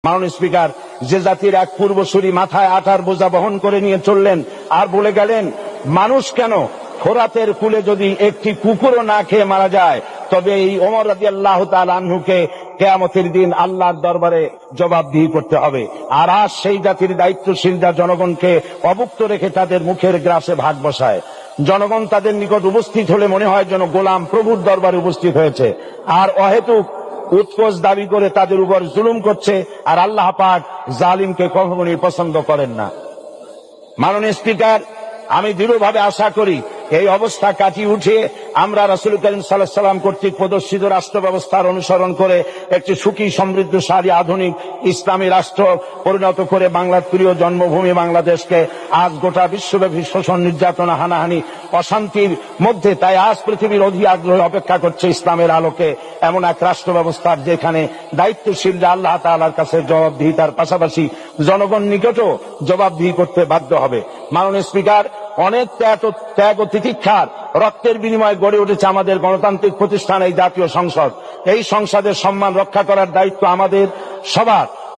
মাননীয় স্পিকার, যে জাতির এক পূর্বসূরি মাথায় আটার বোঝা বহন করে নিয়ে চললেন আর বলে গেলেন, মানুষ কেন, ফোরাতের কূলে যদি একটি কুকুরও না খেয়ে মারা যায়, তবে এই ওমর রাদিয়াল্লাহু তাআলা আনহুকে কিয়ামতের দিন আল্লাহর দরবারে জবাবদিহি করতে হবে। আর আজ সেই জাতির দায়িত্বশীলরা জনগণকে অভুক্ত রেখে তাদের মুখের গ্রাসে ভাগ বসায়। জনগণ তাদের নিকট উপস্থিত হলে মনে হয় যেন গোলাম প্রভুর দরবারে উপস্থিত হয়েছে, আর অহেতুক উৎকোচ দাবি করে তাদের উপর জুলুম করছে। আর আল্লাহ পাক জালিমকে কখনোই পছন্দ করেন না। মাননীয় স্পিকার, আমি দৃঢ়ভাবে আশা করি এই অবস্থা কাটিয়ে উঠে আমরা রাসূল করিম সাল্লাল্লাহু আলাইহি ওয়াসাল্লাম কর্তৃক প্রদর্শিত রাষ্ট্র ব্যবস্থার অনুসরণ করে একটি সুখী সমৃদ্ধশালী আধুনিক ইসলামী রাষ্ট্র পরিণত করে বাংলার প্রিয় জন্মভূমি বাংলাদেশকে আজ গোটা বিশ্বব্যাপী শোষণ, নির্যাতন, হানাহানি, অশান্তির মধ্যে, তাই আজ পৃথিবীর অধীর আগ্রহে অপেক্ষা করছে ইসলামের আলোকে এমন এক রাষ্ট্র ব্যবস্থার যেখানে দায়িত্বশীলরা আল্লাহ তাআলার কাছে জবাবদিহিতার পাশাপাশি জনগণ নিকটও জবাবদিহি করতে বাধ্য হবে। মাননীয় স্পিকার, অনেক ত্যাগ ও তিতিক্ষার রক্তের বিনিময়ে গড়ে উঠেছে আমাদের গণতান্ত্রিক প্রতিষ্ঠান এই জাতীয় সংসদ। এই সংসদের সম্মান রক্ষা করার দায়িত্ব আমাদের সবার।